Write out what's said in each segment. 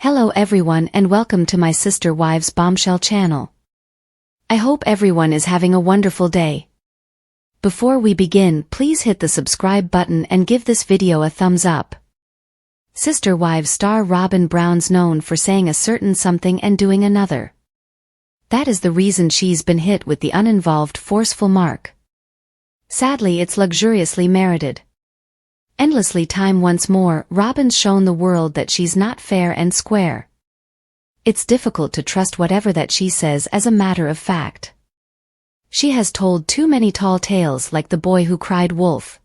Hello everyone and welcome to my sister wives Bombshell channel. I hope everyone is having a wonderful day. Before we begin, please hit the subscribe button and give this video a thumbs up. Sister Wives star Robyn Brown's known for saying a certain something and doing another. That is the reason she's been hit with the uninvolved forceful mark. Sadly, it's luxuriously merited. Endlessly time once more, Robyn's shown the world that she's not fair and square. It's difficult to trust whatever that she says as a matter of fact. She has told too many tall tales like the boy who cried wolf.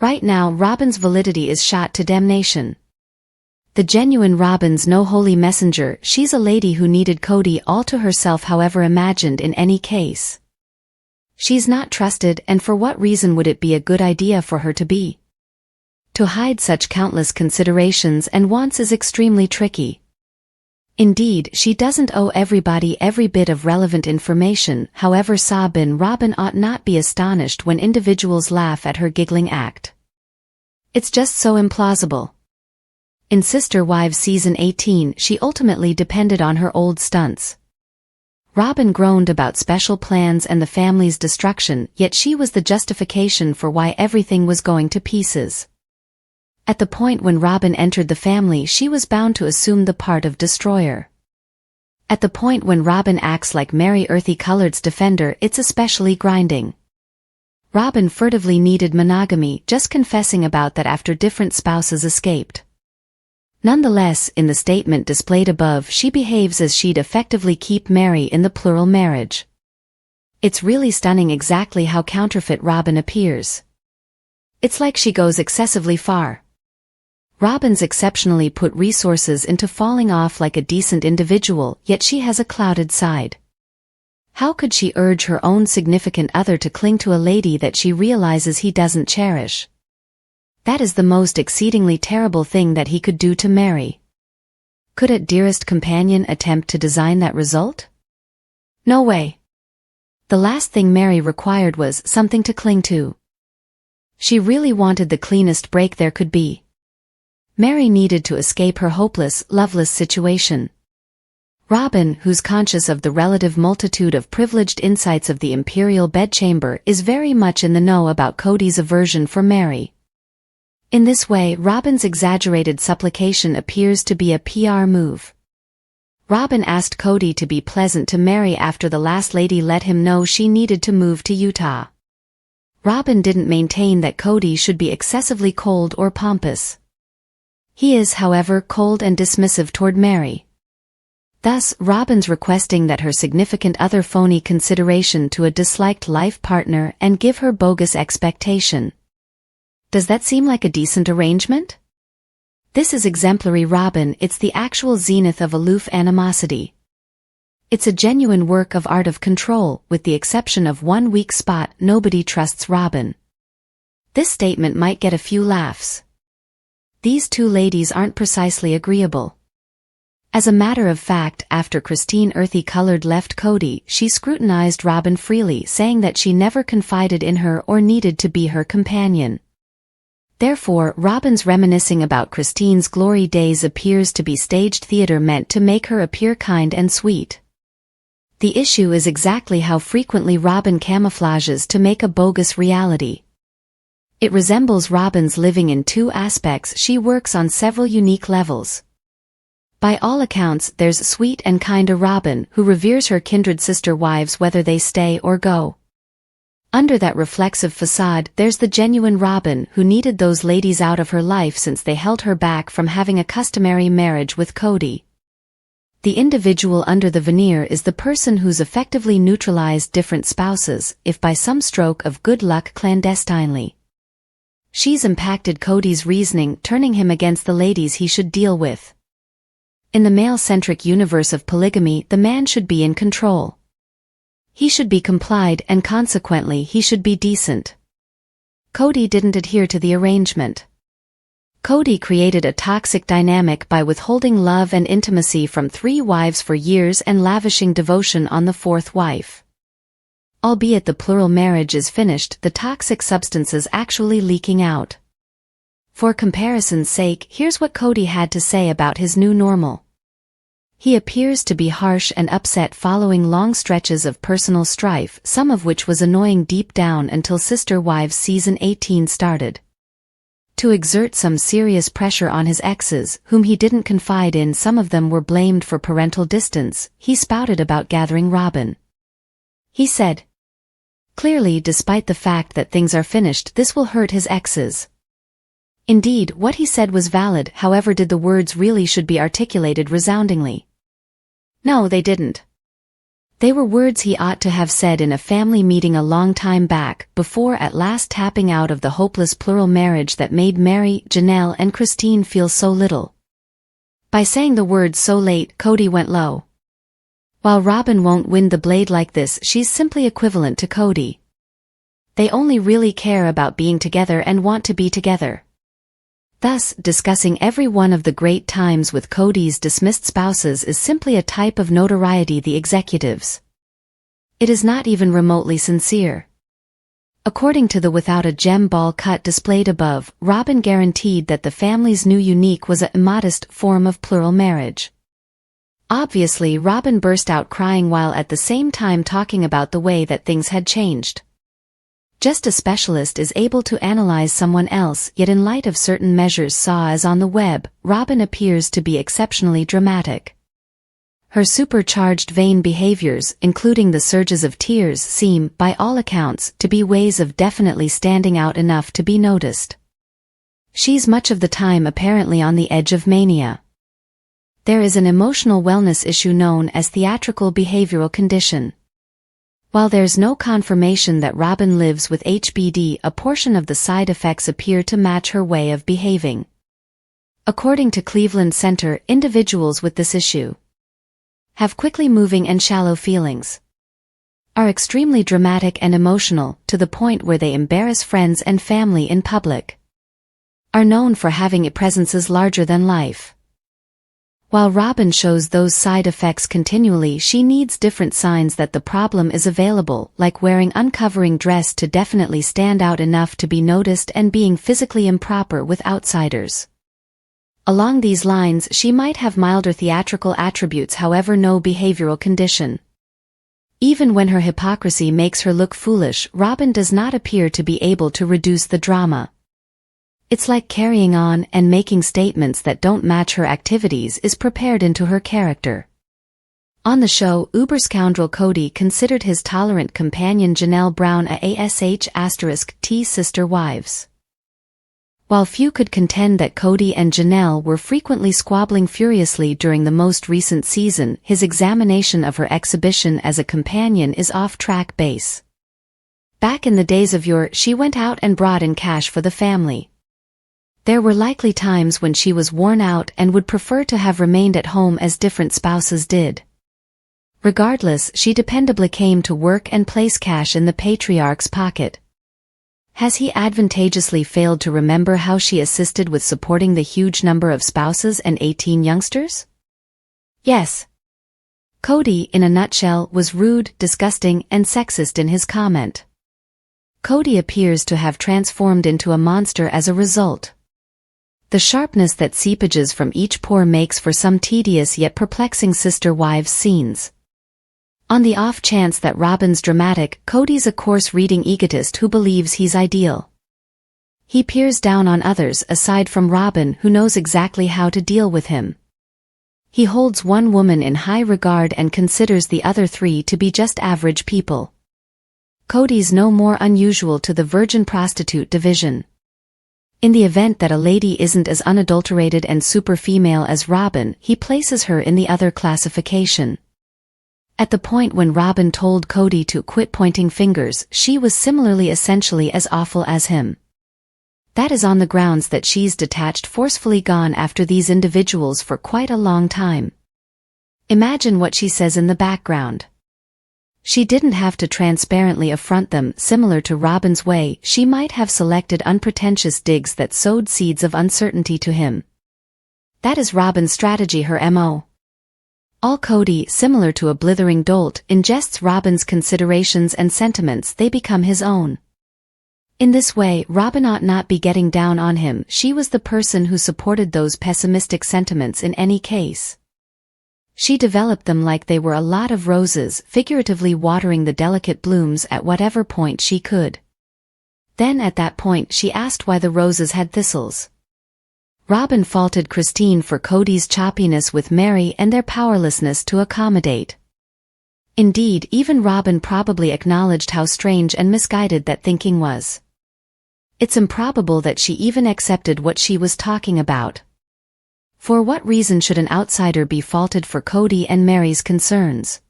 Right now Robyn's validity is shot to damnation. The genuine Robyn's no holy messenger, she's a lady who needed KODY all to herself, however imagined in any case. She's not trusted, and for what reason would it be a good idea for her to be? To hide such countless considerations and wants is extremely tricky. Indeed, she doesn't owe everybody every bit of relevant information, however Robyn ought not be astonished when individuals laugh at her giggling act. It's just so implausible. In Sister Wives Season 18, she ultimately depended on her old stunts. Robyn groaned about special plans and the family's destruction, yet she was the justification for why everything was going to pieces. At the point when Robyn entered the family, she was bound to assume the part of destroyer. At the point when Robyn acts like merry earthy-colored's defender, it's especially grinding. Robyn furtively needed monogamy, just confessing about that after different spouses escaped. Nonetheless, in the statement displayed above, she behaves as she'd effectively keep Mary in the plural marriage. It's really stunning exactly how counterfeit Robyn appears. It's like she goes excessively far. Robyn's exceptionally put resources into falling off like a decent individual, yet she has a clouded side. How could she urge her own significant other to cling to a lady that she realizes he doesn't cherish? That is the most exceedingly terrible thing that he could do to Mary. Could a dearest companion attempt to design that result? No way. The last thing Mary required was something to cling to. She really wanted the cleanest break there could be. Mary needed to escape her hopeless, loveless situation. Robyn, who's conscious of the relative multitude of privileged insights of the imperial bedchamber, is very much in the know about KODY's aversion for Mary. In this way, Robyn's exaggerated supplication appears to be a PR move. Robyn asked KODY to be pleasant to Mary after the last lady let him know she needed to move to Utah. Robyn didn't maintain that KODY should be excessively cold or pompous. He is, however, cold and dismissive toward Mary. Thus, Robyn's requesting that her significant other phony consideration to a disliked life partner and give her bogus expectation. Does that seem like a decent arrangement? This is exemplary Robyn. It's the actual zenith of aloof animosity. It's a genuine work of art of control. With the exception of one weak spot, nobody trusts Robyn. This statement might get a few laughs. These two ladies aren't precisely agreeable. As a matter of fact, after Christine Earthy-Colored left KODY, she scrutinized Robyn freely, saying that she never confided in her or needed to be her companion. Therefore, Robyn's reminiscing about Christine's glory days appears to be staged theater meant to make her appear kind and sweet. The issue is exactly how frequently Robyn camouflages to make a bogus reality. It resembles Robyn's living in two aspects. She works on several unique levels. By all accounts, there's sweet and kinda Robyn, who reveres her kindred sister wives whether they stay or go. Under that reflexive facade, there's the genuine Robyn, who needed those ladies out of her life since they held her back from having a customary marriage with KODY. The individual under the veneer is the person who's effectively neutralized different spouses, if by some stroke of good luck clandestinely. She's impacted KODY's reasoning, turning him against the ladies he should deal with. In the male-centric universe of polygamy, the man should be in control. He should be complied, and consequently he should be decent. KODY didn't adhere to the arrangement. KODY created a toxic dynamic by withholding love and intimacy from 3 wives for years and lavishing devotion on the 4th wife. Albeit the plural marriage is finished, the toxic substances actually leaking out. For comparison's sake, here's what KODY had to say about his new normal. He appears to be harsh and upset following long stretches of personal strife, some of which was annoying deep down until Sister Wives Season 18 started. To exert some serious pressure on his exes, whom he didn't confide in, some of them were blamed for parental distance, he spouted about gathering Robyn. He said, "Clearly, despite the fact that things are finished, this will hurt his exes." Indeed, what he said was valid, however did the words really should be articulated resoundingly? No, they didn't. They were words he ought to have said in a family meeting a long time back, before at last tapping out of the hopeless plural marriage that made Mary, Janelle and Christine feel so little. By saying the words so late, KODY went low. While Robyn won't win the blade like this, she's simply equivalent to KODY. They only really care about being together and want to be together. Thus, discussing every one of the great times with KODY's dismissed spouses is simply a type of notoriety the executives. It is not even remotely sincere. According to the without a gem ball cut displayed above, Robyn guaranteed that the family's new unique was a immodest form of plural marriage. Obviously, Robyn burst out crying while at the same time talking about the way that things had changed. Just a specialist is able to analyze someone else, yet in light of certain measures saw as on the web, Robyn appears to be exceptionally dramatic. Her supercharged vain behaviors, including the surges of tears, seem, by all accounts, to be ways of definitely standing out enough to be noticed. She's much of the time apparently on the edge of mania. There is an emotional wellness issue known as theatrical behavioral condition. While there's no confirmation that Robyn lives with HBD, a portion of the side effects appear to match her way of behaving. According to Cleveland Center, individuals with this issue have quickly moving and shallow feelings, are extremely dramatic and emotional, to the point where they embarrass friends and family in public, are known for having presences larger than life. While Robyn shows those side effects continually, she needs different signs that the problem is available, like wearing uncovering dress to definitely stand out enough to be noticed and being physically improper with outsiders. Along these lines, she might have milder theatrical attributes, however no behavioral condition. Even when her hypocrisy makes her look foolish, Robyn does not appear to be able to reduce the drama. It's like carrying on and making statements that don't match her activities is prepared into her character. On the show, uber-scoundrel KODY considered his tolerant companion Janelle Brown a *T sister wives. While few could contend that KODY and Janelle were frequently squabbling furiously during the most recent season, his examination of her exhibition as a companion is off-track base. Back in the days of yore, she went out and brought in cash for the family. There were likely times when she was worn out and would prefer to have remained at home as different spouses did. Regardless, she dependably came to work and place cash in the patriarch's pocket. Has he advantageously failed to remember how she assisted with supporting the huge number of spouses and 18 youngsters? Yes. KODY, in a nutshell, was rude, disgusting, and sexist in his comment. KODY appears to have transformed into a monster as a result. The sharpness that seepages from each pore makes for some tedious yet perplexing sister wives scenes. On the off chance that Robyn's dramatic, KODY's a coarse-reading egotist who believes he's ideal. He peers down on others aside from Robyn, who knows exactly how to deal with him. He holds one woman in high regard and considers the other three to be just average people. KODY's no more unusual to the virgin prostitute division. In the event that a lady isn't as unadulterated and super female as Robyn, he places her in the other classification. At the point when Robyn told KODY to quit pointing fingers, she was similarly essentially as awful as him. That is on the grounds that she's detached, forcefully gone after these individuals for quite a long time. Imagine what she says in the background. She didn't have to transparently affront them. Similar to Robyn's way, she might have selected unpretentious digs that sowed seeds of uncertainty to him. That is Robyn's strategy, her MO. All KODY, similar to a blithering dolt, ingests Robyn's considerations and sentiments, they become his own. In this way, Robyn ought not be getting down on him. She was the person who supported those pessimistic sentiments in any case. She developed them like they were a lot of roses, figuratively watering the delicate blooms at whatever point she could. Then at that point she asked why the roses had thistles. Robyn faulted Christine for KODY's choppiness with Mary and their powerlessness to accommodate. Indeed, even Robyn probably acknowledged how strange and misguided that thinking was. It's improbable that she even accepted what she was talking about. For what reason should an outsider be faulted for KODY and Mary's concerns?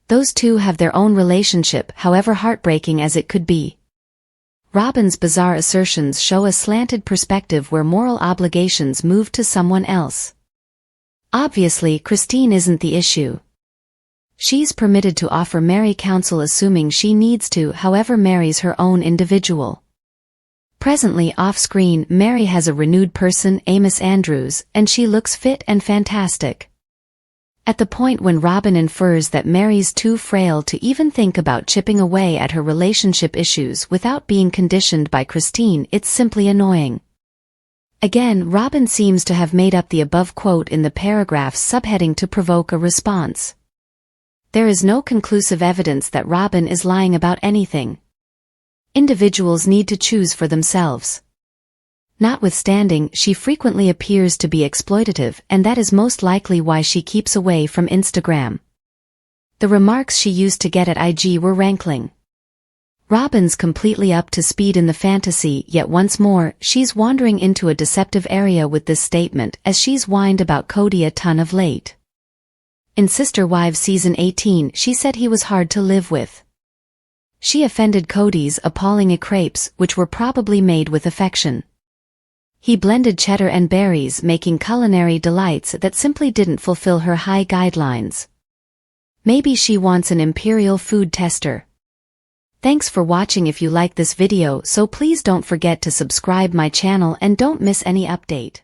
Those two have their own relationship, however heartbreaking as it could be. Robyn's bizarre assertions show a slanted perspective where moral obligations move to someone else. Obviously, Christine isn't the issue. She's permitted to offer Mary counsel assuming she needs to, however Mary's her own individual. Presently off-screen, Mary has a renewed person, Amos Andrews, and she looks fit and fantastic. At the point when Robyn infers that Mary's too frail to even think about chipping away at her relationship issues without being conditioned by Christine, it's simply annoying. Again, Robyn seems to have made up the above quote in the paragraph's subheading to provoke a response. There is no conclusive evidence that Robyn is lying about anything. Individuals need to choose for themselves. Notwithstanding, she frequently appears to be exploitative, and that is most likely why she keeps away from Instagram. The remarks she used to get at IG were rankling. Robyn's completely up to speed in the fantasy, yet once more, she's wandering into a deceptive area with this statement, as she's whined about KODY a ton of late. In Sister Wives Season 18, she said he was hard to live with. She offended KODY's appalling crepes, which were probably made with affection. He blended cheddar and berries, making culinary delights that simply didn't fulfill her high guidelines. Maybe she wants an imperial food tester. Thanks for watching. If you like this video, so please don't forget to subscribe my channel and don't miss any update.